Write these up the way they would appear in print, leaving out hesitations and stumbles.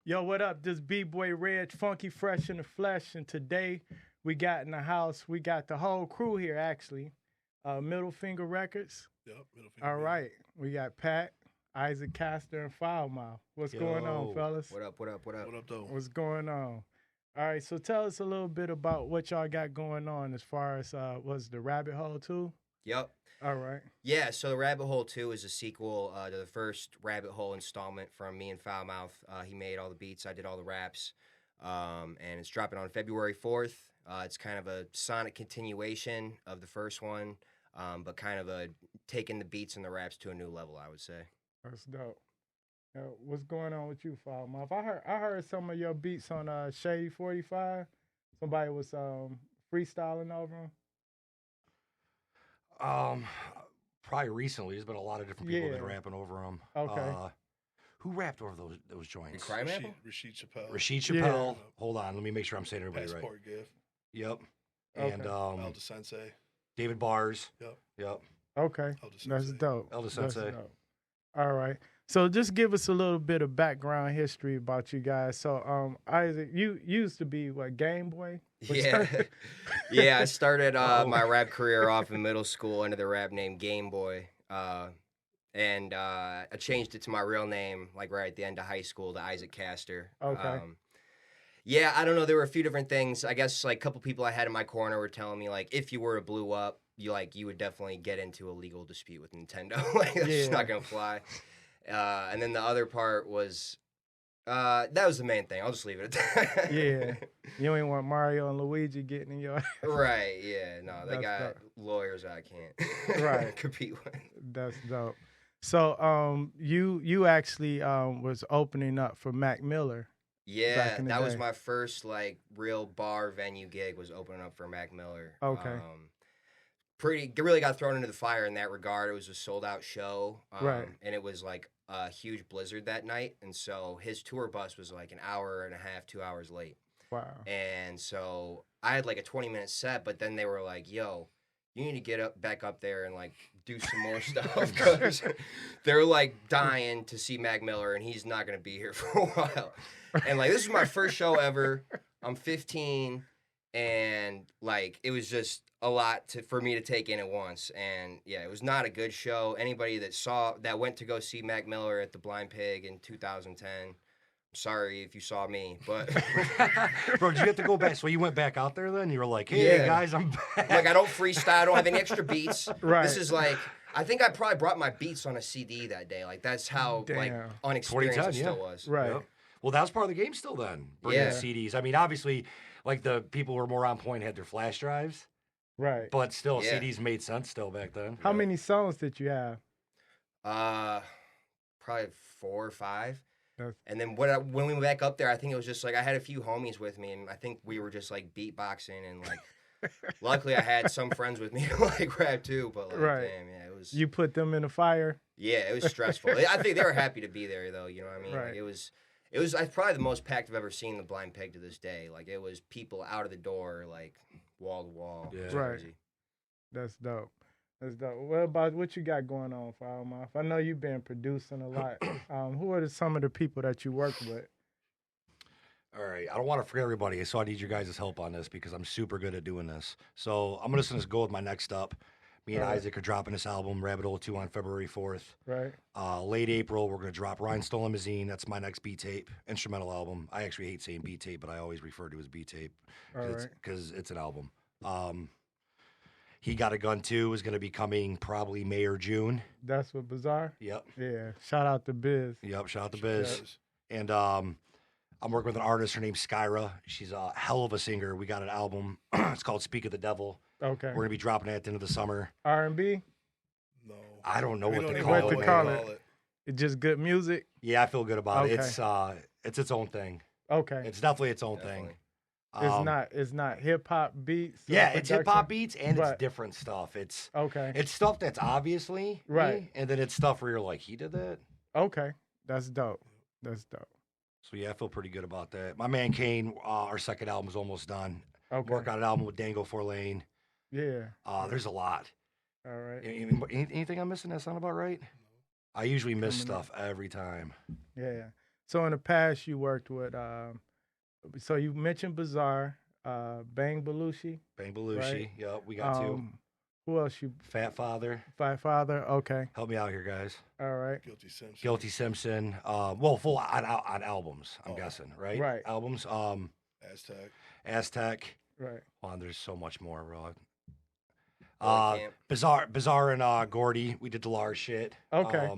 Yo, what up? This B-Boy Reg, funky fresh in the flesh, and today we got in the house, we got the whole crew here actually. Middle Finger Records. Yep, middle finger. All right. We got Pat, Isaac Castor, and Foulmouth. What's going on, fellas? What up? What up, though? What's going on? All right, so tell us a little bit about what y'all got going on as far as was the Rabbit Hole 2? Yep. All right. Yeah, so the Rabbit Hole 2 is a sequel to the first Rabbit Hole installment from me and Foulmouth. He made all the beats, I did all the raps, and it's dropping on February 4th. It's kind of a sonic continuation of the first one, but kind of taking the beats and the raps to a new level, I would say. That's dope. What's going on with you, Foulmouth? I heard some of your beats on Shady 45. Somebody was freestyling over them. Probably recently. There's been a lot of different people been rapping over them. Okay. Who rapped over those joints? Crime Apple? Rashid Chappelle. Rashid Chappelle. Yeah. Hold on, let me make sure I'm saying everybody Passport right. Gift. Yep. Okay. And Elder Sensei. David Bars. Yep. Okay. Elder Sensei. That's dope. Elder Sensei. That's dope. All right. So just give us a little bit of background history about you guys. So Isaac, you used to be what, Game Boy? Yeah. Yeah, I started my rap career off in middle school under the rap name Game Boy. And I changed it to my real name, like right at the end of high school, to Isaac Castor. Okay. Yeah, I don't know. There were a few different things. I guess like a couple people I had in my corner were telling me like, if you were to blow up, you would definitely get into a legal dispute with Nintendo. Like that's just not gonna fly. And then the other part was that was the main thing. I'll just leave it at that. Yeah. You ain't want Mario and Luigi getting in your Right, yeah. No, they That's got dope. lawyers I can't Right. compete with. That's dope. So you actually was opening up for Mac Miller. Yeah, in the that was day. my first like real bar venue gig, was opening up for Mac Miller. Okay. Really got thrown into the fire in that regard. It was a sold out show. Right. And it was like a huge blizzard that night. And so his tour bus was like an hour and a half, 2 hours late. Wow. And so I had like a 20-minute set, but then they were like, yo, you need to get back up there and like do some more stuff, because they're like dying to see Mac Miller and he's not going to be here for a while. And like, this is my first show ever. I'm 15, and like, it was just a lot for me to take in at once. And yeah, it was not a good show. Anybody that went to go see Mac Miller at the Blind Pig in 2010, sorry if you saw me, but Bro, did you have to go back? So you went back out there then? You were like, hey, Yeah. guys, I'm back. like, I don't freestyle. I don't have any extra beats. Right. This is like, I think I probably brought my beats on a CD that day. Like, that's how like Damn. unexperienced it 2010, still yeah. was. Right. Yep. Well, that was part of the game still then. Bringing Yeah. CDs. I mean, obviously, like the people who were more on point had their flash drives, Right. but still, Yeah. CDs made sense still back then. How many songs did you have? Probably 4 or 5. That's- And then when we went back up there, I think it was just like I had a few homies with me, and I think we were just like beatboxing, and like luckily I had some friends with me who like rap too. But like, Right. damn, yeah, it was. You put them in the fire? Yeah, it was stressful. I think they were happy to be there, though. You know what I mean? Right. Like, it was probably the most packed I've ever seen the Blind Pig to this day. Like, it was people out of the door, like wall to wall. It was Right. crazy. That's dope. That's dope. What about what you got going on, Foulmouth? I know you've been producing a lot. Who are some of the people that you work with? All right, I don't want to forget everybody, so I need your guys' help on this because I'm super good at doing this. So I'm going to just go with my next up. Me and All right. Isaac are dropping this album, Rabbit Hole 2, on February 4th. Right. Late April, we're going to drop Rhinestone Limousine. That's my next beat tape, instrumental album. I actually hate saying beat tape, but I always refer to it as beat tape All right. because it's an album. He Got a Gun 2 is going to be coming probably May or June. That's what Bizarre? Yep. Yeah. Shout out to Biz. Yep, shout out to Biz. Yes. And I'm working with an artist. Her name's Skyra. She's a hell of a singer. We got an album. It's called Speak of the Devil. Okay. We're going to be dropping it at the end of the summer. R&B? No. I don't know We what don't to even call What it. to know call what it? It's just good music? Yeah, I feel good about it. Okay. It's its own thing. Okay. It's definitely its own Definitely. thing. It's not hip hop beats. or Yeah, it's hip hop production? beats and But- it's different stuff. It's Okay. stuff that's obviously Right. me, and then it's stuff where you're like, he did that. Okay. That's dope. That's dope. So yeah, I feel pretty good about that. My man Kane, our second album is almost done. Okay. Work on an album with Dango Forlane. Yeah. There's a lot. All right. Anything I'm missing that sound about right? I usually miss Coming up. stuff every time. Yeah. So in the past, you worked with. So you mentioned Bizarre, Bang Belushi. Bang Belushi. Right. Yep, we got two. Who else? You Fat Father. Fat Father. Okay. Help me out here, guys. All right. Guilty Simpson. Guilty Simpson. Well, full on albums, I'm Oh. guessing, right? Right. Albums. Aztec. Aztec. Right. Well, there's so much more, bro. Camp. Bizarre and Gordy. We did the Lars shit. Okay.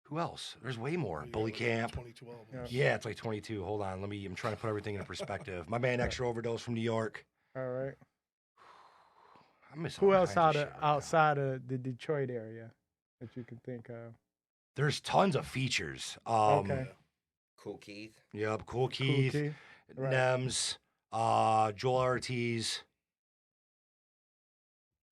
Who else? There's way more. Yeah, Bully like Camp. 2012. Yeah. Yeah, it's like 22. Hold on. I'm trying to put everything into perspective. My man Extra Overdose from New York. All right. I'm missing Who all else kinds of shit right now. outside of the Detroit area that you can think of? There's tons of features. Okay. Cool Keith. Yep. Cool Cool Keith. Keith. Right. Nems. Joel Ortiz.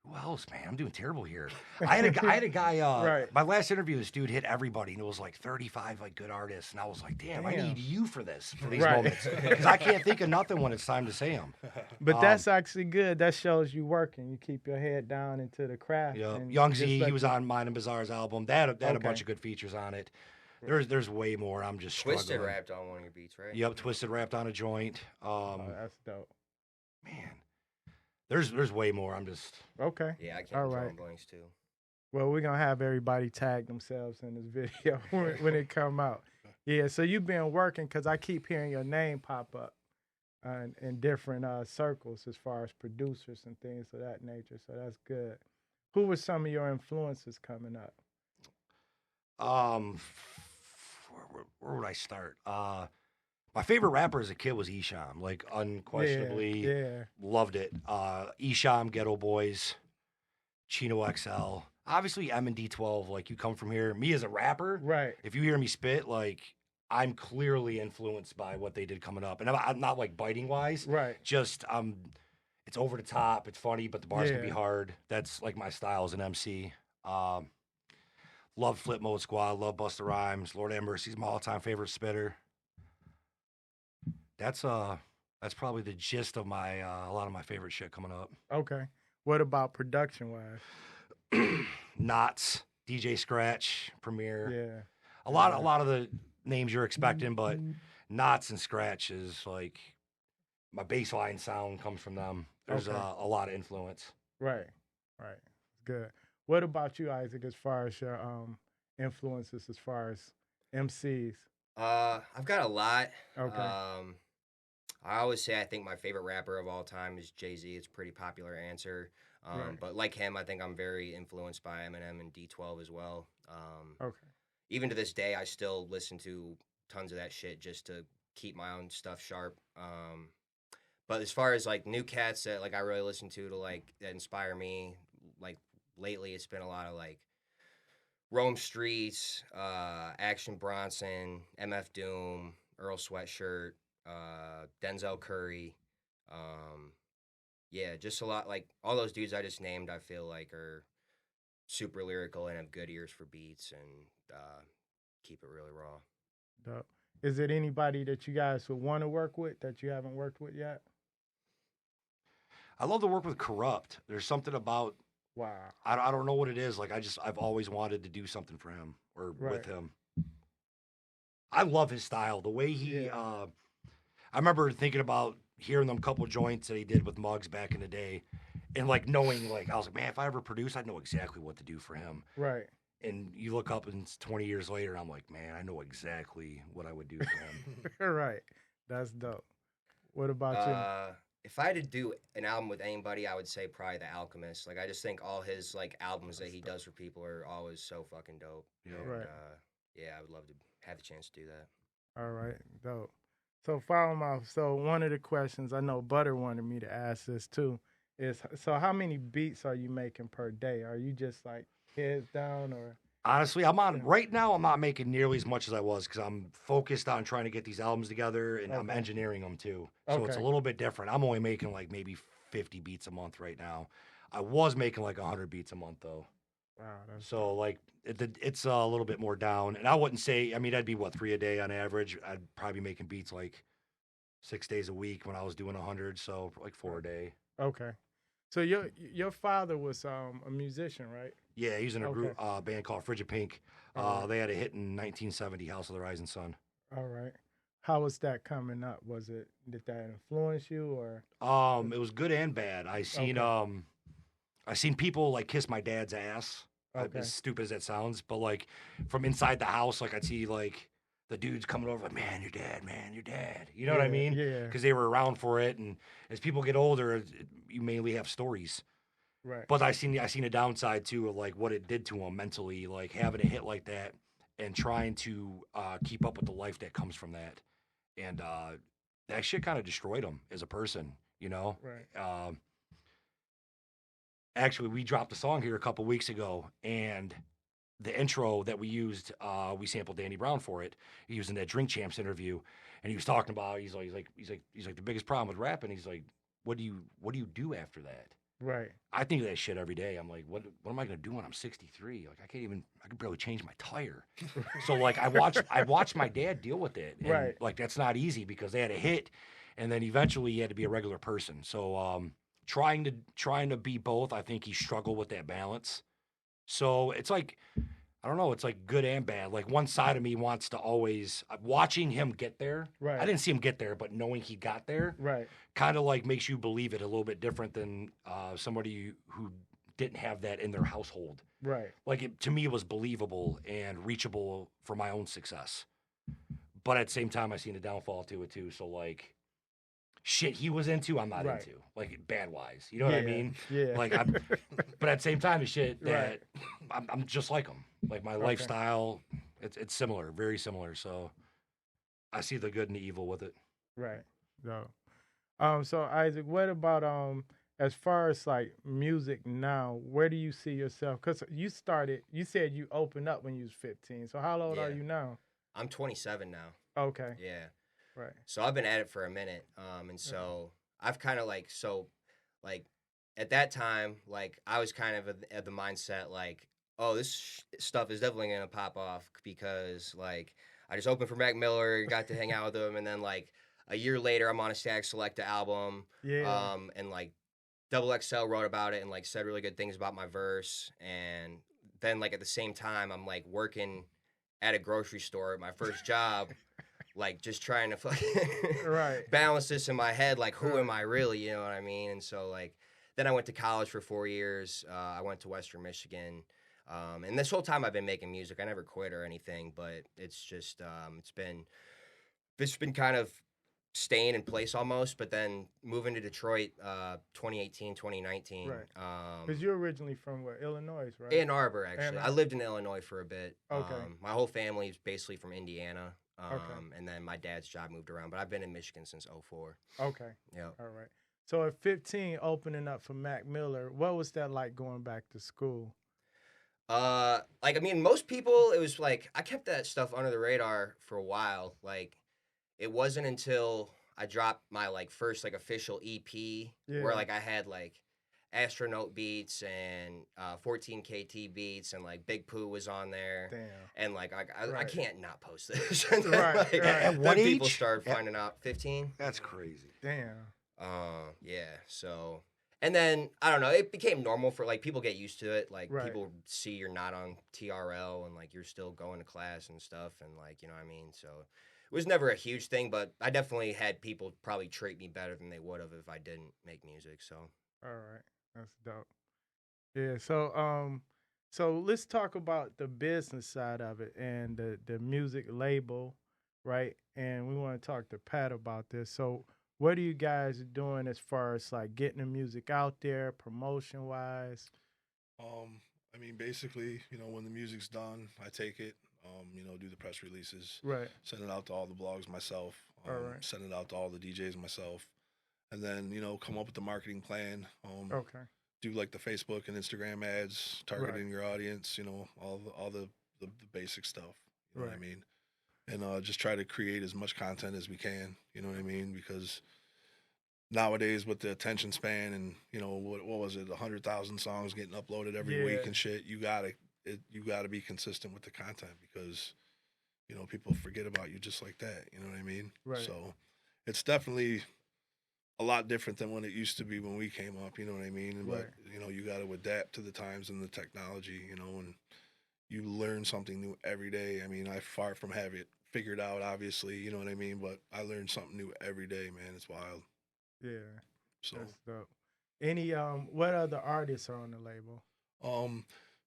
Who else, man? I'm doing terrible here. I had a guy. Right. My last interview, this dude hit everybody, and it was like 35 like good artists, and I was like, damn. I need you for these Right. moments, because I can't think of nothing when it's time to say them. But that's actually good. That shows you working. You keep your head down into the craft. Yeah, and Young just Z, let he was you- on Mine and Bizarre's album. They had a Okay. bunch of good features on it. There's way more. I'm just Twisted struggling. rapped on one of your beats, right? Yep, Twisted rapped on a joint. Oh, that's dope. Man, there's way more. I'm just Okay. Yeah, I All can't right. right. blanks too. Well, we're gonna have everybody tag themselves in this video when it come out. Yeah. So you've been working because I keep hearing your name pop up in different circles as far as producers and things of that nature. So that's good. Who were some of your influences coming up? where would I start? My favorite rapper as a kid was Esham. Like unquestionably, Yeah. loved it. Esham, Ghetto Boys, Chino XL. Obviously, M and D12. Like you come from here. Me as a rapper, Right. if you hear me spit, like I'm clearly influenced by what they did coming up, and I'm not like biting wise. Right. Just it's over the top. It's funny, but the bars can be Yeah. hard. That's like my style as an MC. Love Flip Mode Squad. Love Busta Rhymes. Lord have mercy, he's my all-time favorite spitter. That's probably the gist of my a lot of my favorite shit coming up. Okay. What about production wise? Knots, DJ Scratch, Premier. Yeah. A lot of the names you're expecting, but Knots and Scratch is like my baseline sound comes from them. There's Okay. a lot of influence. Right. Right. Good. What about you, Isaac, as far as your influences as far as MCs? I've got a lot. Okay. I always say I think my favorite rapper of all time is Jay-Z. It's a pretty popular answer. Right. But like him, I think I'm very influenced by Eminem and D12 as well. Okay. Even to this day, I still listen to tons of that shit just to keep my own stuff sharp. But as far as like new cats that like I really listen to like that inspire me, like lately it's been a lot of like Rome Streets, Action Bronson, MF Doom, Earl Sweatshirt, Denzel Curry. Yeah, just a lot like all those dudes I just named. I feel like are super lyrical and have good ears for beats and keep it really raw. Dope. Is it anybody that you guys would want to work with that you haven't worked with yet? I love to work with Corrupt. There's something about Wow. I don't know what it is. Like I've always wanted to do something for him or Right. with him. I love his style. The way he Yeah. I remember thinking about hearing them couple joints that he did with Muggs back in the day, and like knowing like I was like, man, if I ever produce, I'd know exactly what to do for him. Right. And you look up and it's 20 years later, I'm like, man, I know exactly what I would do for him. Right. That's dope. What about If I had to do an album with anybody, I would say probably The Alchemist. Like I just think all his like albums that he does for people are always so fucking dope. Yeah. And, Right. Yeah, I would love to have the chance to do that. you? All right. Dope. So Foulmouth. So one of the questions I know Butter wanted me to ask this too is so how many beats are you making per day? Are you just like heads down or? Honestly, right now. I'm not making nearly as much as I was because I'm focused on trying to get these albums together, and I'm Okay. engineering them too. So it's a Okay. little bit different. I'm only making like maybe 50 beats a month right now. I was making like 100 beats a month though. Wow. That's So like it's a little bit more down. And I wouldn't say. I mean, that'd be what 3 a day on average. I'd probably be making beats like 6 days a week when I was doing 100. So like 4 a day. okay. So your father was a musician, right? Yeah, he's in a Okay. group band called Frigid Pink. All right. They had a hit in 1970, House of the Rising Sun. All right. How was that coming up? Did that influence you or? It was good and bad. Okay. I seen people like kiss my dad's ass. Okay. As stupid as that sounds, but like from inside the house, like I'd see like the dudes coming over, like, man, your dad. You know what I Yeah, mean? yeah. Because they were around for it, and as people get older, you mainly have stories. Right. But I seen a downside too of like what it did to him mentally, like having a hit like that and trying to keep up with the life that comes from that, and that shit kind of destroyed him as a person. You know. Right. Actually, we dropped a song here a couple weeks ago, and the intro that we used, we sampled Danny Brown for it. He was in that Drink Champs interview, and he was talking about he's like the biggest problem with rapping. He's like, what do you do after that? Right. I think of that shit every day. I'm like, what am I gonna do when I'm 63? Like, I can barely change my tire. So like, I watched my dad deal with it, and Right. like that's not easy because they had a hit, and then eventually he had to be a regular person. So trying to be both, I think he struggled with that balance. So it's like, I don't know, it's like good and bad. Like one side of me wants to always watching him get there. Right. I didn't see him get there, but knowing he got there, Right. kind of like makes you believe it a little bit different than somebody who didn't have that in their household. Right. Like to me, it was believable and reachable for my own success. But at the same time, I seen a downfall to it too. So like, shit he was into, I'm not Right. into, like bad wise. You know what I Yeah, mean? yeah. Like but at the same time, it's shit that Right. I'm just like him. Like my lifestyle, it's similar, very similar. So I see the good and the evil with it. Right. So, so Isaac, what about as far as like music now? Where do you see yourself? Because you said you opened up when you was 15. So how old are Yeah. you now? I'm 27 now. Okay. Yeah. Right. So I've been at it for a minute. And so I've kind of like, at that time, like I was kind of at the mindset like, oh, this stuff is definitely going to pop off because like I just opened for Mac Miller, got to hang out with him. And then like a year later, I'm on a Static Selecta album. Yeah. And like Double XL wrote about it and like said really good things about my verse. And then like at the same time, I'm like working at a grocery store at my first job. Like just trying to Right. balance this in my head, like who am I really, you know what I mean? And so like then I went to college for 4 years. I went to Western Michigan, and this whole time I've been making music. I never quit or anything, but it's just it's been kind of staying in place almost. But then moving to Detroit, 2018, 2019. Right. Because you're originally from where? Illinois, right? Ann Arbor, actually. Ann I Arbor. lived in Illinois for a bit. Okay. My whole family is basically from Indiana. Okay. And then my dad's job moved around, but I've been in Michigan since 04. Okay. Yeah. All right. So at 15, opening up for Mac Miller, what was that like going back to school? Like, I mean, most people, it was like, I kept that stuff under the radar for a while. Like, it wasn't until I dropped my, like, first, like, official EP where, like, I had, like, Astronaut beats and 14 KT beats and, like, Big Pooh was on there. Damn. And, like, I Right. can't not post this. And then, Right, like, right. At then what people age? started finding out. 15? That's crazy. Damn. Yeah, so... And then, I don't know, it became normal for, like, people get used to it. Like, Right. people see you're not on TRL and, like, you're still going to class and stuff. And, like, you know what I mean? So, it was never a huge thing, but I definitely had people probably treat me better than they would have if I didn't make music, so. All right. That's dope. Yeah, so let's talk about the business side of it and the music label, right? And we want to talk to Pat about this. So what are you guys doing as far as like getting the music out there, promotion wise? I mean, basically, you know, when the music's done, I take it, you know, do the press releases, Right. send it out to all the blogs myself, All right. send it out to all the DJs myself, and then, you know, come up with the marketing plan. Okay. Do like the Facebook and Instagram ads, targeting your audience, you know, all the basic stuff. You know what I mean? And just try to create as much content as we can. You know what I mean? Because nowadays with the attention span and, you know, what was it, 100,000 songs getting uploaded every week and shit, you gotta be consistent with the content because, you know, people forget about you just like that. You know what I mean? Right. So it's definitely a lot different than when it used to be when we came up. You know what I mean? Right. But you know, you got to adapt to the times and the technology. You know, and you learn something new every day. I mean, I far from have it figured out, obviously. You know what I mean? But I learn something new every day, man. It's wild. Yeah, So, that's dope. Any what other artists are on the label?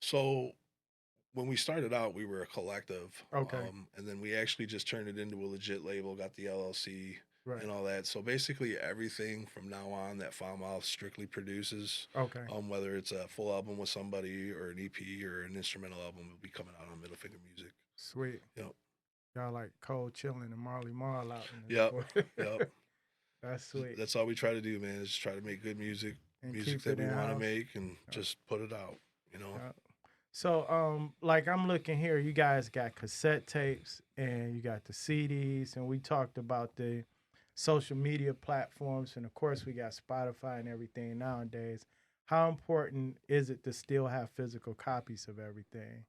so when we started out, we were a collective. Okay. And then we actually just turned it into a legit label, got the LLC Right. and all that. So basically everything from now on that Foulmouth strictly produces, Okay. whether it's a full album with somebody or an EP or an instrumental album, will be coming out on Middle Finger Music. Sweet. Yep. Y'all like Cold Chillin' and Marley Marl out in the Yep. Yep. That's sweet. That's all we try to do, man, is just try to make good music, And music keep that it we want to in-house. make, and just put it out, you know? Yeah. So, like I'm looking here, you guys got cassette tapes and you got the CDs, and we talked about the social media platforms, and of course we got Spotify and everything nowadays. How important is it to still have physical copies of everything?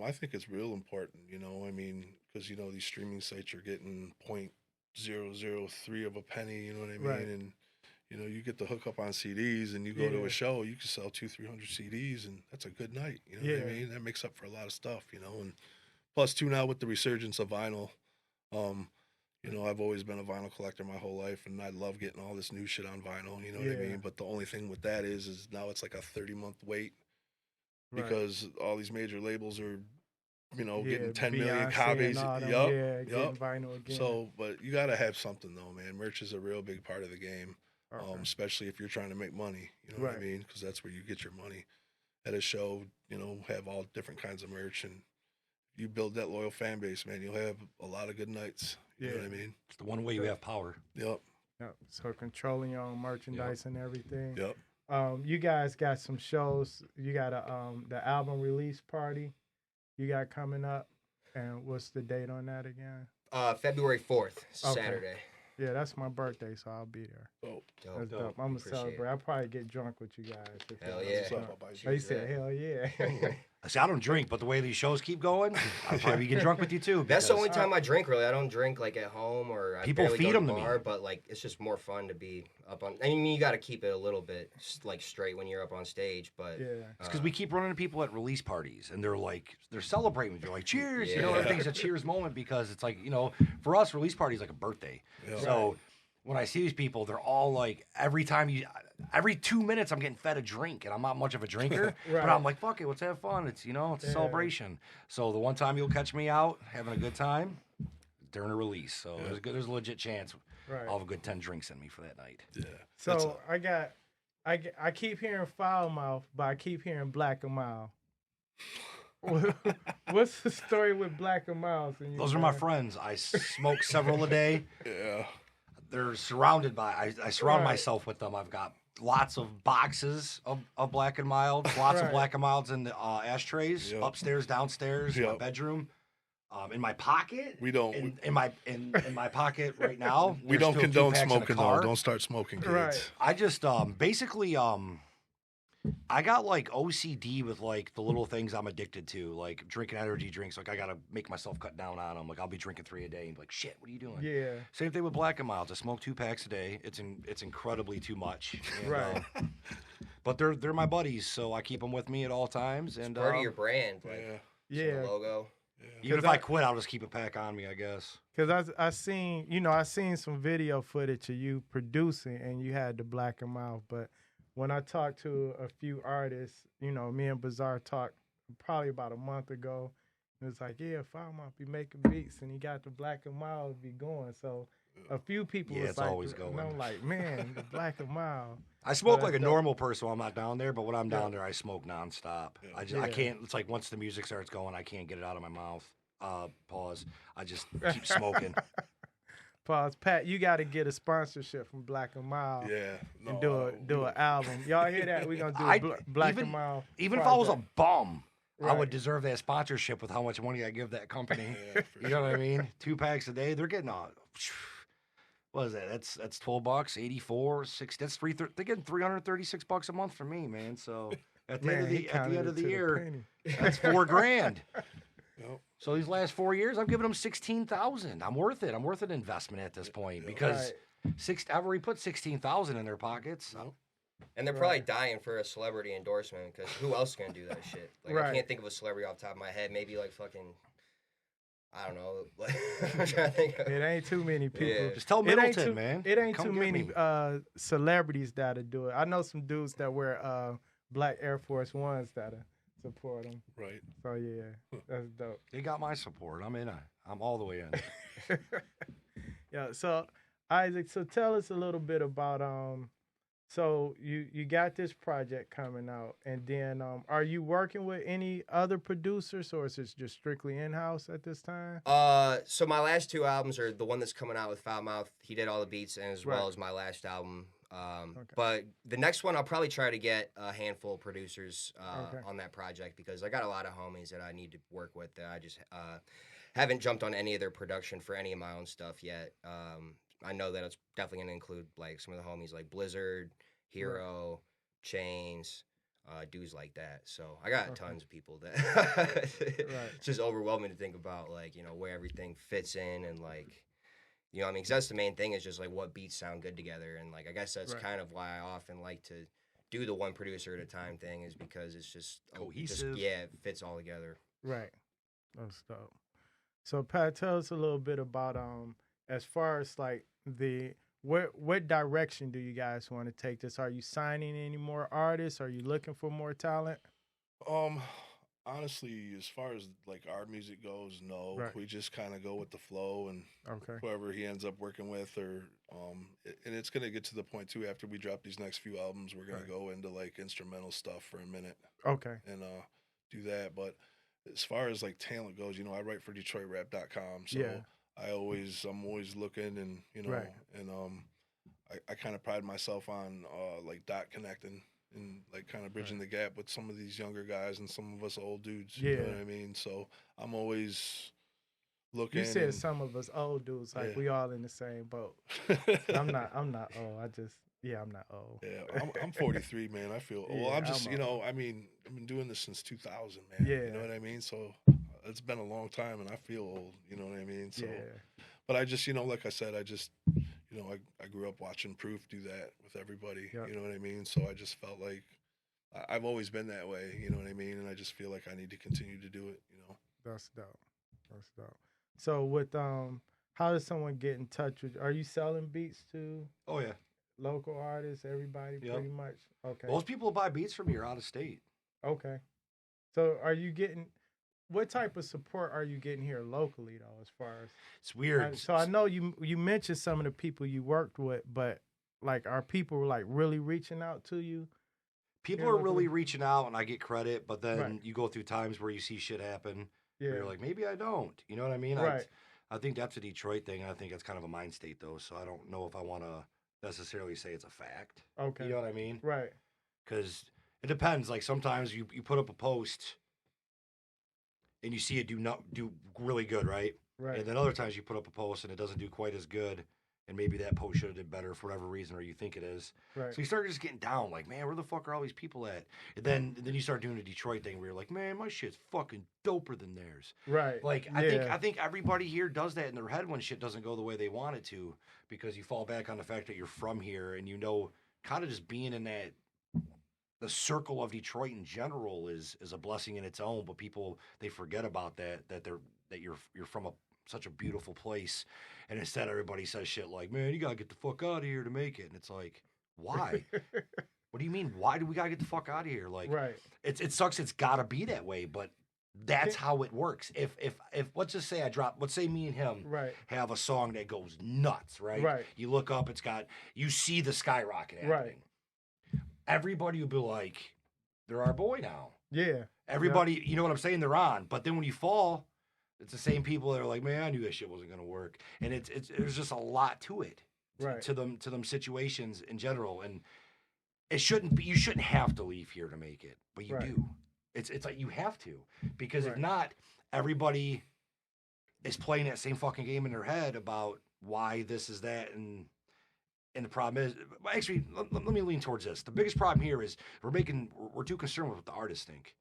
I think it's real important, you know, I mean, because, you know, these streaming sites are getting 0.003 of a penny, you know what I mean? Right. And, you know, you get the hookup on CDs and you go to Yeah. a show, you can sell 200-300 CDs, and that's a good night, you know what I Yeah. mean? That makes up for a lot of stuff, you know, and plus, too, now with the resurgence of vinyl, you know, I've always been a vinyl collector my whole life, and I love getting all this new shit on vinyl, you know what I Yeah. mean? But the only thing with that is now it's like a 30-month wait, Right. because all these major labels are, you know, Yeah, getting 10 million Beyonce copies. and all them, Yup, yeah, yup. getting vinyl again. So, but you got to have something though, man. Merch is a real big part of the game, Okay. especially if you're trying to make money. You know what I Right. mean? Because that's where you get your money. At a show, you know, have all different kinds of merch, and you build that loyal fan base, man. You'll have a lot of good nights. You know what I mean? It's the one way you have power. Yep. Yep. So controlling your own merchandise and everything. Yep. You guys got some shows. You got the album release party you got coming up, and what's the date on that again? February 4th, Okay. Saturday. Yeah, that's my birthday, so I'll be there. Oh, Dope. That's dope. dope. I'm gonna Appreciate celebrate. I'll probably get drunk with you guys. if Hell y'all yeah. get drunk. Bye-bye. Oh, you said hell yeah. I say I don't drink, but the way these shows keep going, I'll probably get drunk with you too. That's the because only time I drink, really. I don't drink, like, at home, or I People barely feed go to them the to me. bar, but, like, it's just more fun to be up on... I mean, you got to keep it a little bit, like, straight when you're up on stage, but... Yeah. It's because we keep running into people at release parties, and they're celebrating. They're like, cheers. You know, Yeah. everything's a cheers moment, because it's like, you know, for us, release party is like a birthday. Yeah. So when I see these people, they're all like, every 2 minutes I'm getting fed a drink, and I'm not much of a drinker, Right. but I'm like, fuck it, let's have fun. It's, you know, it's a Yeah. celebration. So the one time you'll catch me out having a good time during a release. So Yeah. there's a legit chance Right. I'll have a good 10 drinks in me for that night. Yeah. That's So I keep hearing Foulmouth, but I keep hearing Black and Mild. What's the story with Black and Mild? Those are my friends. I smoke several a day. Yeah. They're surrounded by, I surround Right. myself with them. I've got lots of boxes of Black and Mild, lots of Right. Black and Milds in the ashtrays, Yep. upstairs, downstairs, in my Yep. bedroom, in my pocket. We don't. In my pocket right now. We there's don't still condone 2 packs in the smoking though. car. Don't start smoking, kids. Right. I just basically I got like OCD with like the little things I'm addicted to, like drinking energy drinks. Like I gotta make myself cut down on them. Like I'll be drinking 3 a day and be like, shit, what are you doing? Yeah. Same thing with Black and Milds. I smoke 2 packs a day. It's incredibly too much. And, Right. but they're my buddies, so I keep them with me at all times. And Part of your brand, like, Yeah. it's in the Yeah. logo. even if 'Cause I quit, I'll just keep a pack on me, I guess. Because I seen some video footage of you producing, and you had the Black and Mild. But when I talked to a few artists, you know, me and Bizarre talked probably about a month ago. It was like, yeah, Foulmouth be making beats, and he got the Black and Mild be going. So a few people Yeah, was it's like, always and going. I'm like, man, the Black and Mild. I smoke that's like a dope. normal person when I'm not down there, but when I'm down Yeah. there, I smoke nonstop. Yeah. I Yeah. can't. It's like once the music starts going, I can't get it out of my mouth. Pause. I just keep smoking. Pause. Pat, you got to get a sponsorship from Black and Mild. Yeah. And No, do an album. Y'all hear that? We gonna do I- a Black even- and Mild. Even if I was a project. bum, I Right. would deserve that sponsorship with how much money I give that company. Yeah, for You know what I mean? 2 packs a day. They're getting what is that? That's $12, 84, 6. That's they're getting $336 a month from me, man. So at the Man, end he of the counted it end of the to year, penny. that's $4,000. Yep. So these last 4 years, I've given them $16,000. I'm worth it. I'm worth an investment at this point because Right. I've already put 16,000 in their pockets. And they're probably dying for a celebrity endorsement because who else is gonna do that shit? Like I can't think of a celebrity off the top of my head. Maybe like fucking, I don't know. Like, I'm trying to think of, It ain't too many people. Yeah. Just tell It ain't Middleton, too, man. It ain't Come too get many me. celebrities that'll do it. I know some dudes that wear black Air Force Ones that'll support them. Right. So yeah, that's dope. They got my support. I'm in. I'm all the way in. Yeah. So Isaac, so tell us a little bit about so you got this project coming out, and then are you working with any other producers, or is it just strictly in house at this time? So my last 2 albums are the one that's coming out with Foulmouth. He did all the beats, and as well Right. as my last album. Okay. But the next one, I'll probably try to get a handful of producers Okay. on that project because I got a lot of homies that I need to work with that I just haven't jumped on any of their production for any of my own stuff yet. I know that it's definitely going to include like some of the homies like Blizzard, Hero, Chains, dudes like that. So I got tons of people that it's just overwhelming to think about, like, you know, where everything fits in and like, you know what I mean? 'Cause that's the main thing is just like what beats sound good together. And like, I guess that's kind of why I often like to do the one producer at a time thing is because it's just Cohesive. it fits all together. Right. That's dope. So Pat, tell us a little bit about as far as like what direction do you guys want to take this? Are you signing any more artists? Are you looking for more talent? Honestly, as far as like our music goes, no. Right. We just kind of go with the flow and Okay. whoever he ends up working with, or and it's gonna get to the point too. After we drop these next few albums, we're gonna go into like instrumental stuff for a minute Okay. and do that. But as far as like talent goes, you know, I write for DetroitRap.com, so Yeah. I'm always looking, and you know, Right. and I kind of pride myself on like dot connecting and like kind of bridging the gap with some of these younger guys and some of us old dudes. You know Yeah. what I mean? So I'm always looking. You said some of us old dudes, like we all in the same boat. I'm not old. I'm not old. Yeah, I'm 43, man. I feel old. Yeah, I'm just, I'm you know, old. I mean, I've been doing this since 2000, man. Yeah. You know what I mean? So it's been a long time, and I feel old. You know what I mean? So, Yeah. but I just, you know, like I said, you know, I grew up watching Proof do that with everybody. Yep. You know what I mean? So I just felt like I've always been that way. You know what I mean? And I just feel like I need to continue to do it. You know? That's dope. That's dope. So with how does someone get in touch with you? Are you selling beats to Oh yeah. local artists, everybody pretty much? Okay. Most people who buy beats from me are out of state. Okay. So are you getting what type of support are you getting here locally though, as far as It's weird. so I know you mentioned some of the people you worked with, but like are people like really reaching out to you? People Yeah, are locally. really reaching out, and I get credit, but then Right. you go through times where you see shit happen. Yeah. Where you're like, maybe I don't. You know what I mean? Right. I think that's a Detroit thing. I think it's kind of a mind state, though. So I don't know if I want to necessarily say it's a fact. Okay. You know what I mean? Right. Because it depends. Like sometimes you put up a post and you see it do really good, right? Right. And then other times you put up a post and it doesn't do quite as good, and maybe that post should have did better for whatever reason, or you think it is. Right. So you start just getting down, like, man, where the fuck are all these people at? And then you start doing a Detroit thing where you're like, man, my shit's fucking doper than theirs. Right. Like Yeah. I think everybody here does that in their head when shit doesn't go the way they want it to, because you fall back on the fact that you're from here, and you know, kind of just being in the circle of Detroit in general is a blessing in its own. But people, they forget about that you're from such a beautiful place, and instead everybody says shit like, man, you gotta get the fuck out of here to make it. And it's like, why? What do you mean? Why do we gotta get the fuck out of here? Like, Right. it sucks. It's gotta be that way, but that's how it works. If let's just say let's say me and him Right. have a song that goes nuts, right? Right. You look up, you see the skyrocket happening. Right. Everybody will be like, they're our boy now. Yeah. Everybody, you know what I'm saying? They're on. But then when you fall, it's the same people that are like, man, I knew that shit wasn't gonna work. And there's just a lot to it. Right. To them situations in general. And you shouldn't have to leave here to make it, but you Right. do. It's like you have to. Because if Right. not, everybody is playing that same fucking game in their head about why this is that, and the problem is, actually, let me lean towards this. The biggest problem here is we're too concerned with what the artists think.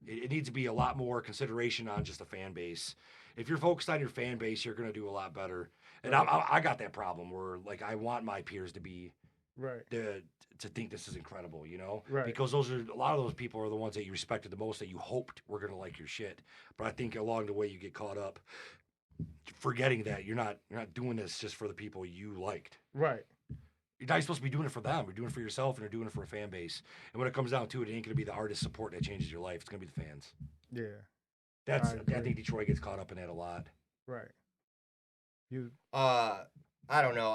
It needs to be a lot more consideration on just the fan base. If you're focused on your fan base, you're going to do a lot better. And I got that problem where like I want my peers to be Right. to think this is incredible, you know? Right. Because those are a lot of those people are the ones that you respected the most that you hoped were gonna like your shit. But I think along the way you get caught up forgetting that you're not doing this just for the people you liked. Right. You're not supposed to be doing it for them. You're doing it for yourself and you're doing it for a fan base. And when it comes down to it, it ain't gonna be the artist support that changes your life. It's gonna be the fans. Yeah. I think Detroit gets caught up in that a lot. Right. You. I don't know.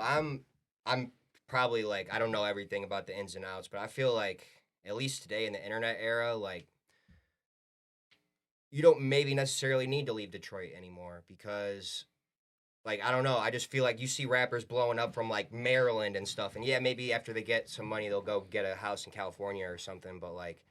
I'm probably like I don't know everything about the ins and outs, but I feel like at least today in the internet era, like you don't maybe necessarily need to leave Detroit anymore because like I don't know, I just feel like you see rappers blowing up from like Maryland and stuff, and yeah, maybe after they get some money they'll go get a house in California or something, but like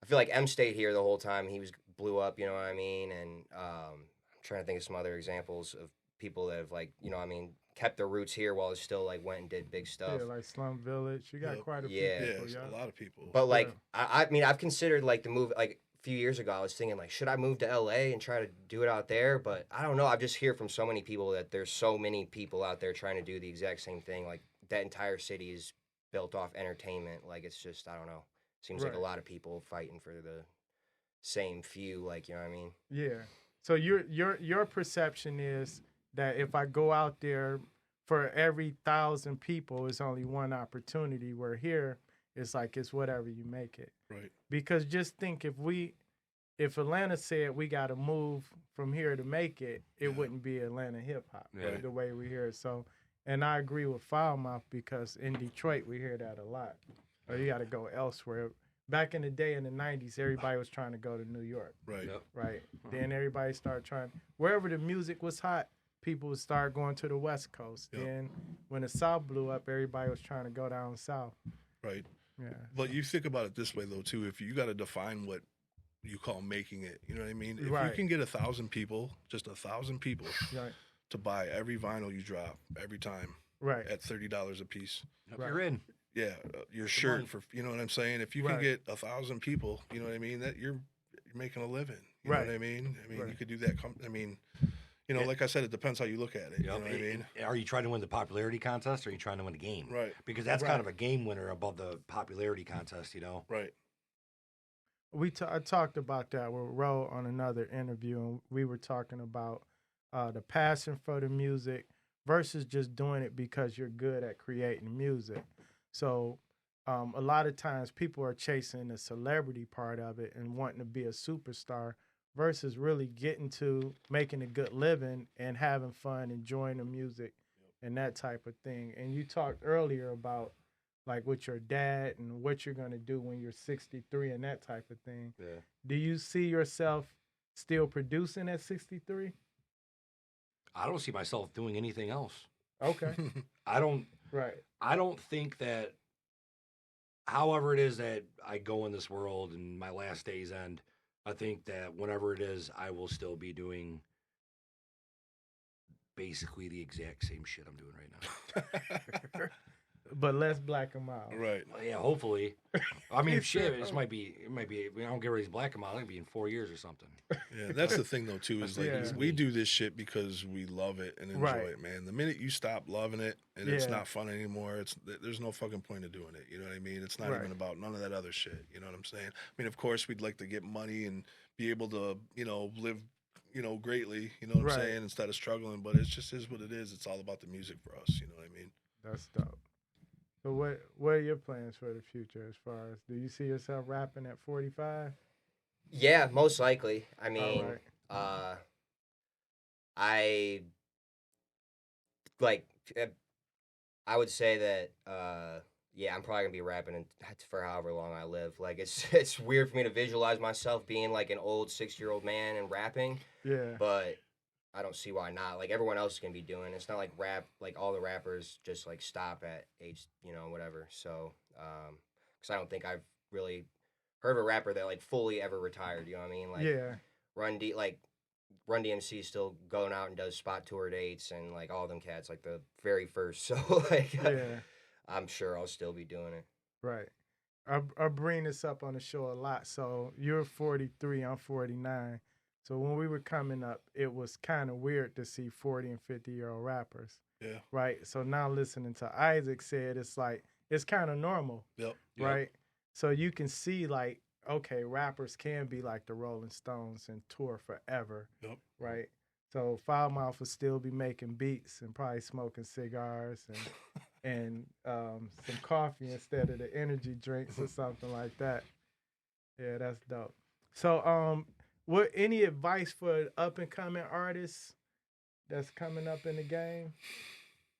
I feel like M stayed here the whole time he was blew up, you know what I mean? And I'm trying to think of some other examples of people that have like, you know what I mean, kept their roots here while they still like went and did big stuff. Yeah, like Slum Village. You got quite a few Yeah. people. Yeah, a lot of people. But like I mean I've considered like the move like a few years ago I was thinking like should I move to LA and try to do it out there, but I don't know, I just hear from so many people that there's so many people out there trying to do the exact same thing. Like that entire city is built off entertainment. Like it's just I don't know. Seems like a lot of people fighting for the same few, like, you know what I mean? Yeah. So your perception is that if I go out there for every 1,000 people, it's only one opportunity. Where here, it's like it's whatever you make it. Right. Because just think if Atlanta said we got to move from here to make it, it wouldn't be Atlanta hip hop the way we hear it. So, and I agree with Foulmouth because in Detroit we hear that a lot. Or you got to go elsewhere. Back in the day in the 90s, everybody was trying to go to New York. Right. Yep. Right. Then everybody started trying, wherever the music was hot, people would start going to the West Coast. Yep. Then when the South blew up, everybody was trying to go down South. Right. Yeah. But you think about it this way, though, too. If you got to define what you call making it, you know what I mean? If you can get 1,000 people, just 1,000 people, to buy every vinyl you drop every time at $30 a piece. You're in. Yeah, your shirt for you know what I'm saying. If you can get 1,000 people, you know what I mean. That you're making a living. You know what I mean. You could do that. I mean, you know, like I said, it depends how you look at it. You know what I mean. Are you trying to win the popularity contest, or are you trying to win the game? Right. Because that's kind of a game winner above the popularity contest. You know. Right. I talked about that with Ro on another interview, and we were talking about the passion for the music versus just doing it because you're good at creating music. So a lot of times people are chasing the celebrity part of it and wanting to be a superstar versus really getting to making a good living and having fun, enjoying the music and that type of thing. And you talked earlier about like with your dad and what you're going to do when you're 63 and that type of thing. Yeah. Do you see yourself still producing at 63? I don't see myself doing anything else. Okay. I don't. Right. I don't think that, however it is that I go in this world and my last days end, I think that whenever it is, I will still be doing basically the exact same shit I'm doing right now. But less black and mild. Right. Well, yeah, hopefully. I mean, shit, it might be. I don't get rid of these black and mild. It'll be in 4 years or something. Yeah, that's the thing though too. Is like we do this shit because we love it and enjoy it, man. The minute you stop loving it and it's not fun anymore, there's no fucking point of doing it. You know what I mean? It's not even about none of that other shit. You know what I'm saying? I mean, of course, we'd like to get money and be able to, you know, live, you know, greatly. You know what I'm saying? Instead of struggling, but it just is what it is. It's all about the music for us. You know what I mean? That's dope. So what are your plans for the future as far as, do you see yourself rapping at 45? Yeah, most likely. I mean, Right. I would say that yeah, I'm probably gonna be rapping for however long I live. Like it's weird for me to visualize myself being like an old 6-year-old man and rapping. Yeah. But I don't see why not. Like everyone else is gonna be doing. It's not like like all the rappers just like stop at age, you know, whatever. So, because I don't think I've really heard of a rapper that like fully ever retired. You know what I mean? Like Run DMC is still going out and does spot tour dates and like all them cats like the very first. So like, I'm sure I'll still be doing it. Right. I bring this up on the show a lot. So you're 43, I'm 49. So when we were coming up, it was kind of weird to see 40 and 50-year-old rappers. Yeah. Right. So now listening to Isaac said, it's like, it's kind of normal. Yep. Right. So you can see like, okay, rappers can be like the Rolling Stones and tour forever. Yep. Right. So Foulmouth will still be making beats and probably smoking cigars and some coffee instead of the energy drinks or something like that. Yeah, that's dope. So what any advice for up and coming artists that's coming up in the game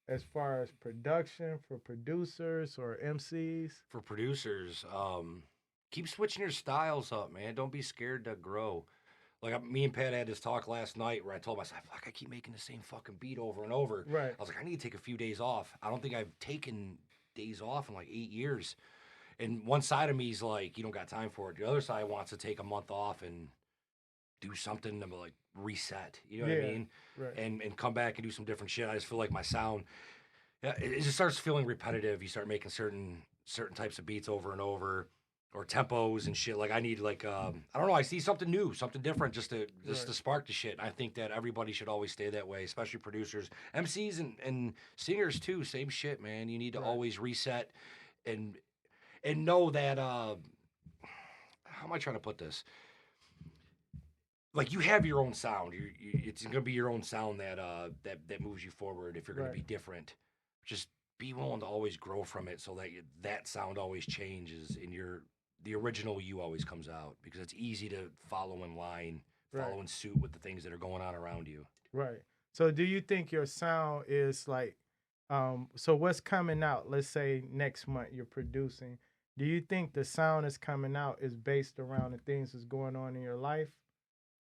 as far as production for producers or MCs? For producers, keep switching your styles up, man. Don't be scared to grow. Like me and Pat had this talk last night where I told myself, like, I keep making the same fucking beat over and over. Right. I was like, I need to take a few days off. I don't think I've taken days off in like 8 years. And one side of me is like, you don't got time for it. The other side wants to take a month off and do something to like reset. You know what I mean? Right. And come back and do some different shit. I just feel like my sound, it just starts feeling repetitive. You start making certain types of beats over and over, or tempos and shit. Like I need like I don't know. I see something new, something different, just to spark the shit. I think that everybody should always stay that way, especially producers, MCs, and singers too. Same shit, man. You need to always reset and know that. How am I trying to put this? Like you have your own sound. It's gonna be your own sound that moves you forward. If you're gonna be different, just be willing to always grow from it, so that that sound always changes, and the original you always comes out, because it's easy to follow in line, follow in suit with the things that are going on around you. Right. So do you think your sound is like, so what's coming out? Let's say next month you're producing. Do you think the sound that's coming out is based around the things that's going on in your life?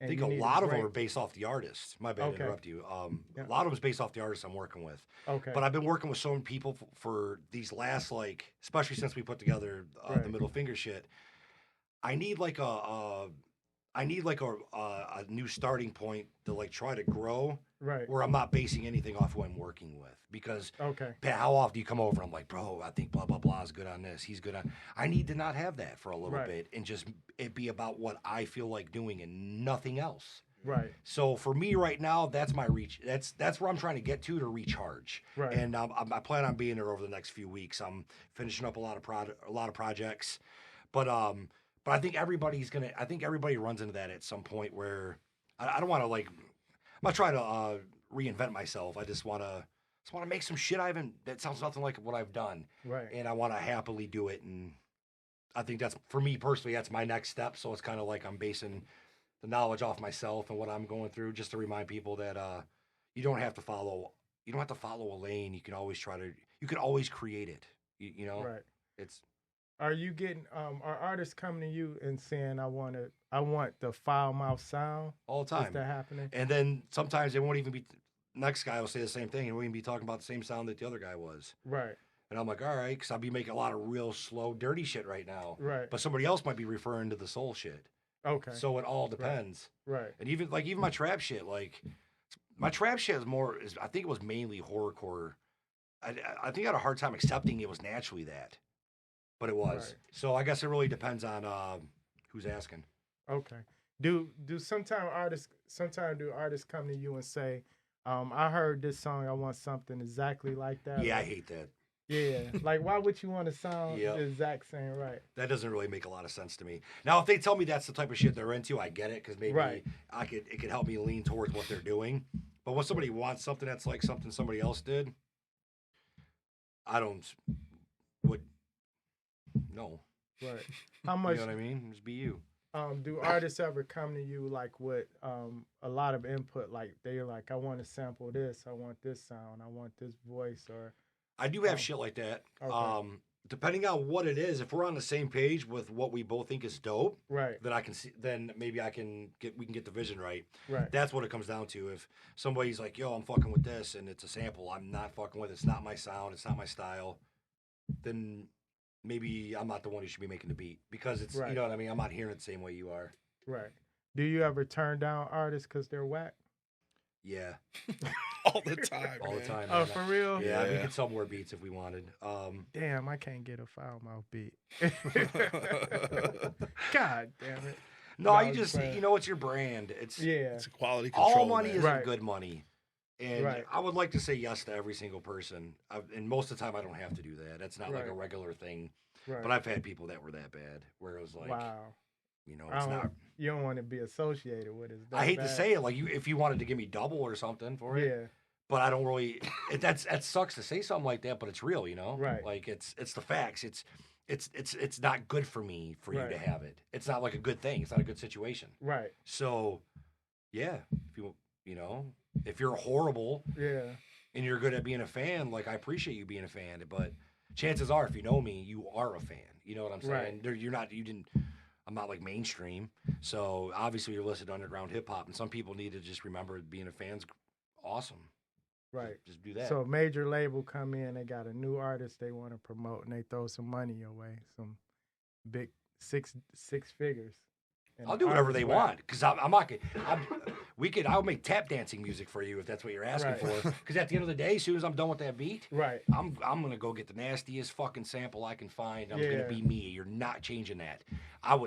I think a lot of them are based off the artist. My bad to interrupt you. A lot of them is based off the artist I'm working with. Okay. But I've been working with so many people for these last, like, especially since we put together the middle finger shit. I need like a new starting point to like try to grow. Right. Where I'm not basing anything off who I'm working with. Because Pat, how often do you come over and I'm like, bro, I think blah blah blah is good on this. He's good on. I need to not have that for a little bit and just it be about what I feel like doing and nothing else. Right. So for me right now, that's my reach. That's where I'm trying to get to recharge. Right. And I plan on being there over the next few weeks. I'm finishing up a lot of projects, but I think everybody runs into that at some point where I don't want to like. I'm not trying to reinvent myself. I just want to make some shit that sounds nothing like what I've done. Right. And I want to happily do it. And I think that's, for me personally, that's my next step. So it's kind of like I'm basing the knowledge off myself and what I'm going through, just to remind people that you don't have to follow a lane. You can always create it. You know? Right. It's. Are you getting are artists coming to you and saying I want the Foulmouth sound all the time? Is that happening? And then sometimes they won't even be. Next guy will say the same thing, and we'll even be talking about the same sound that the other guy was. Right. And I'm like, all right, because I'll be making a lot of real slow, dirty shit right now. Right. But somebody else might be referring to the soul shit. Okay. So it all depends. Right. And even my trap shit, like my trap shit I think it was mainly horrorcore. I think I had a hard time accepting it was naturally that. But it was. Right. So I guess it really depends on who's asking. Okay. Do sometimes artists come to you and say, I heard this song, I want something exactly like that? Yeah, I hate that. Yeah. Like, why would you want to sound the exact same? Right. That doesn't really make a lot of sense to me. Now, if they tell me that's the type of shit they're into, I get it, because maybe it could help me lean towards what they're doing. But when somebody wants something that's like something somebody else did, no. Right. How much? You know what I mean? Just be you. Do artists ever come to you like with a lot of input? Like they're like, I want to sample this, I want this sound, I want this voice, or I do have shit like that. Okay. Depending on what it is, if we're on the same page with what we both think is dope, right? Then I can see. Then maybe we can get the vision right. Right. That's what it comes down to. If somebody's like, "Yo, I'm fucking with this," and it's a sample, I'm not fucking with it. It's not my sound. It's not my style. Then maybe I'm not the one who should be making the beat, because it's you know what I mean. I'm not hearing it the same way you are. Right. Do you ever turn down artists because they're whack? Yeah. All the time. All the time. Oh, man. for real? Yeah, we could sell more beats if we wanted. Damn, I can't get a Foulmouth beat. God damn it. No, I you was just playing. you know it's your brand. It's It's a quality control. all money man. isn't Right. good money. And Right. I would like to say yes to every single person. And most of the time I don't have to do that. That's not like a Right. regular thing. Right. But I've had people that were that bad where it was like, wow. you know, I it's don't, not. You don't want to be associated with it. It's I that hate to bad. say it, like if you wanted to give me double or something for it, Yeah. but I don't really. That sucks to say something like that, but it's real, you know. Right. Like it's the facts. It's not good for me for you Right. to have it. It's not like a good thing. It's not a good situation. Right. So, yeah, if you're horrible Yeah. and you're good at being a fan, like I appreciate you being a fan, but chances are, if you know me, you are a fan. You know what I'm saying? Right. You're not. You didn't. I'm not like mainstream, so obviously you're listed underground hip hop, and some people need to just remember being a fan's awesome. Right. Just do that. So a major label come in, they got a new artist they want to promote, and they throw some money your way, some big six figures. And I'll the do whatever artist they whack. want because I'm not gonna. I'll make tap dancing music for you if that's what you're asking Right. for. Because at the end of the day, as soon as I'm done with that beat, Right. I'm gonna go get the nastiest fucking sample I can find. I'm Yeah. gonna be me. You're not changing that. I'll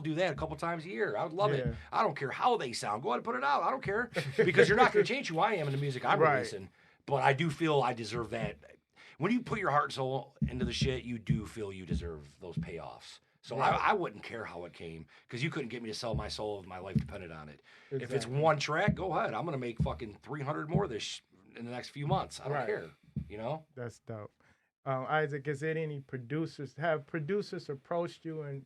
do that a couple times a year. I would love it. Yeah. I don't care how they sound. Go ahead and put it out. I don't care because you're not gonna change who I am in the music I'm Right. releasing. But I do feel I deserve that. When you put your heart and soul into the shit, you do feel you deserve those payoffs. So Right. I wouldn't care how it came because you couldn't get me to sell my soul if my life depended on it. If it's Exactly. one track, go ahead. I'm gonna make fucking 300 more in the next few months. I don't Right. care. You know? That's dope. Isaac, is there any producers? Have producers approached you and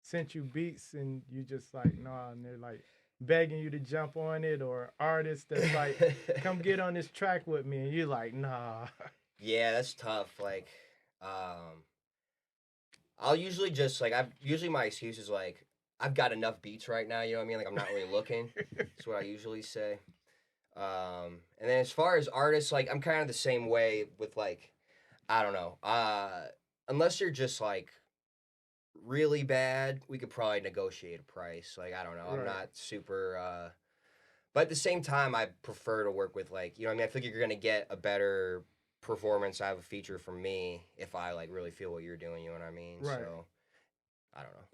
sent you beats, and you just like, nah, and they're like begging you to jump on it, or artists that's like, come get on this track with me, and you're like, nah. Yeah, that's tough. Like, I'll usually just like usually my excuse is like I've got enough beats right now. You know what I mean? Like I'm not really looking. That's what I usually say. And then as far as artists, like I'm kind of the same way with like I don't know. Unless you're just like really bad, we could probably negotiate a price. Like I don't know. I'm Right. not super. But at the same time, I prefer to work with like I mean, I think you're gonna get a better performance out of a feature from me if I like really feel what you're doing. You know what I mean? Right. So I don't know.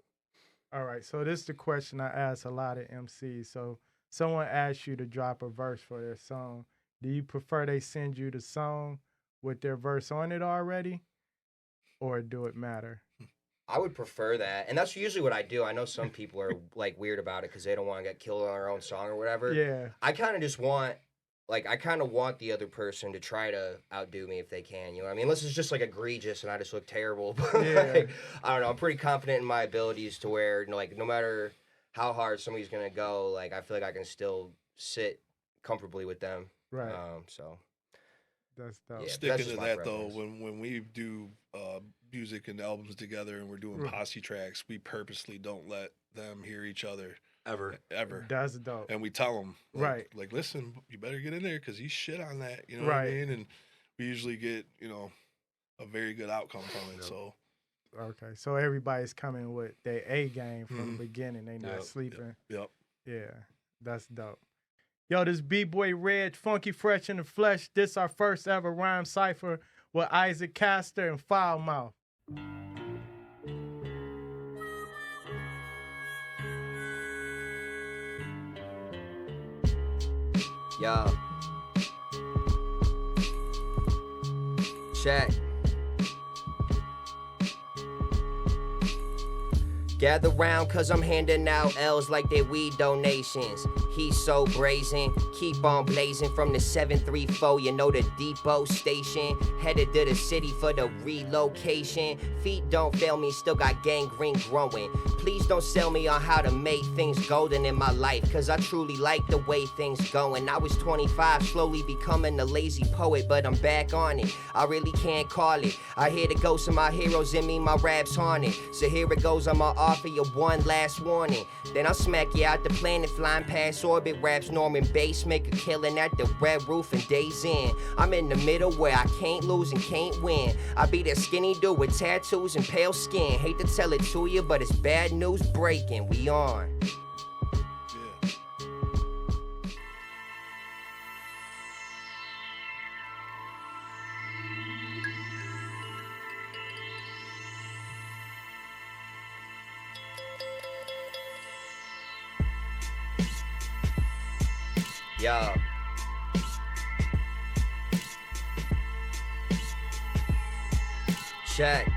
All right, so this is the question I ask a lot of MCs. So someone asks you to drop a verse for their song. Do you prefer they send you the song with their verse on it already, or do it matter? I would prefer that, and that's usually what I do. I know some people are like weird about it because they don't want to get killed on their own song or whatever. Yeah, I kind of just want, like, I kind of want the other person to try to outdo me if they can. You know what I mean? Unless it's just like egregious and I just look terrible. But Yeah. like, I don't know. I'm pretty confident in my abilities to where, like, no matter how hard somebody's gonna go, like, I feel like I can still sit comfortably with them. right. So That's dope. Yeah. Sticking that's to just my that though, preference. when we do music and albums together and we're doing Right. posse tracks, we purposely don't let them hear each other Ever. ever. That's dope. And we tell them, Right. like, listen, you better get in there because he shit on that. You know what I Right. mean? And we usually get, a very good outcome from it. Yep. So Okay, so everybody's coming with their A game from the Mhm. beginning. They not Yep. sleeping. yep. Yeah, that's dope. Yo, this B-Boy Red, Funky Fresh in the Flesh. This our first ever rhyme cipher with Isaac Castor and Foulmouth. yeah. Check. Gather round cause I'm handing out L's like they weed donations. He's so brazen, keep on blazing from the 734, you know the depot station. Headed to the city for the relocation. Feet don't fail me, still got gangrene growing. Please don't sell me on how to make things golden in my life, cause I truly like the way things going. I was 25, slowly becoming a lazy poet, but I'm back on it. I really can't call it. I hear the ghosts of my heroes in me, my raps haunted. So here it goes, I'ma offer you one last warning. Then I'll smack you out the planet, flying past orbit. Raps Norman Bass, make a killing at the red roof and days in. I'm in the middle where I can't lose and can't win. I be that skinny dude with tattoos and pale skin. Hate to tell it to you, but it's bad news breaking. We on. Yeah. Yo. Check.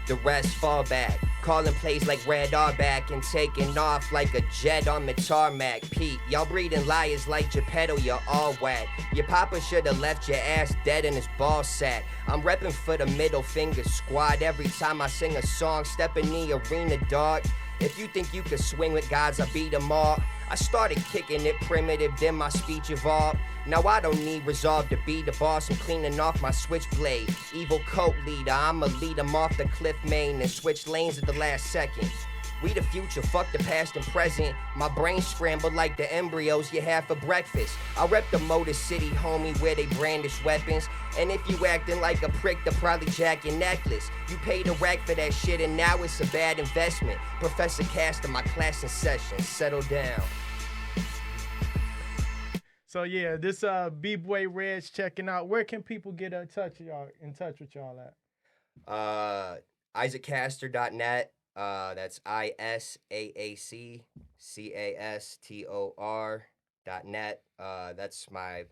The rest fall back. Calling plays like Red back and taking off like a jet on the tarmac. Pete, y'all breeding liars like Geppetto, you're all whack. Your papa should've left your ass dead in his ball sack. I'm reppin' for the middle finger squad every time I sing a song. Step in the arena, dog. If you think you can swing with gods, I beat them all. I started kicking it primitive, then my speech evolved. Now I don't need resolve to be the boss. I'm cleaning off my switchblade. Evil cult leader, I'ma lead them off the cliff main and switch lanes at the last second. We the future, fuck the past and present. My brain scrambled like the embryos you have for breakfast. I rep the Motor City, homie, where they brandish weapons. And if you acting like a prick, they'll probably jack your necklace. You paid a rack for that shit and now it's a bad investment. Professor Castor, my class in session, settle down. So yeah, this B-Boy Reg checking out. Where can people get in touch with y'all at? IsaacCastor.net. That's ISAACCASTOR.net. That's my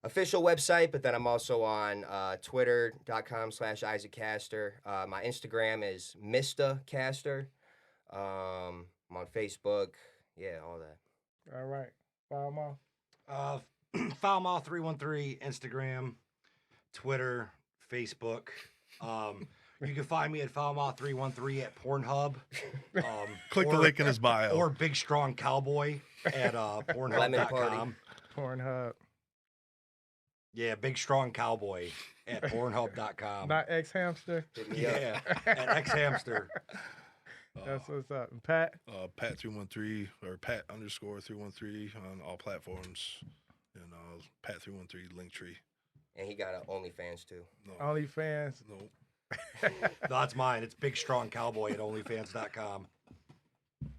official website, but then I'm also on Twitter.com/IsaacCastor. My Instagram is Mr. Castor. I'm on Facebook. Yeah, all that. All right. Foulmouth. Foulmouth 313, Instagram, Twitter, Facebook. You can find me at Foulmouth 313 at Pornhub. Click the link in his bio. Or Big Strong Cowboy at Pornhub.com. Pornhub. Yeah, Big Strong Cowboy at Pornhub.com. Not X-Hamster? Yeah, at X-Hamster. That's what's up. And Pat? Pat 313 or Pat _313 on all platforms. And Pat 313 Linktree. And he got an OnlyFans too. No. OnlyFans? No. No, that's mine. It's Big Strong Cowboy at OnlyFans.com.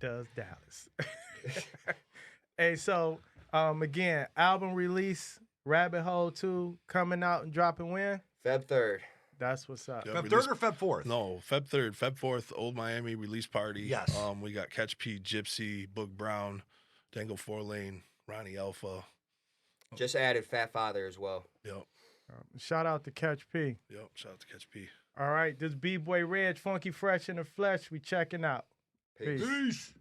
Does Dallas. Hey, so again, album release, Rabbit Hole 2 coming out and dropping when? Feb 3rd. That's what's up. Yep, Feb 3rd or Feb 4th? No, Feb 3rd, Feb 4th, Old Miami release party. Yes. We got Catch P, Gypsy, Boog Brown, Dango 4-Lane, Ronnie Alpha. Just added Fat Father as well. Yep. Shout out to Catch P. Yep. Shout out to Catch P. All right, this B-Boy Reg, Funky Fresh in the Flesh. We checking out. Peace. Peace.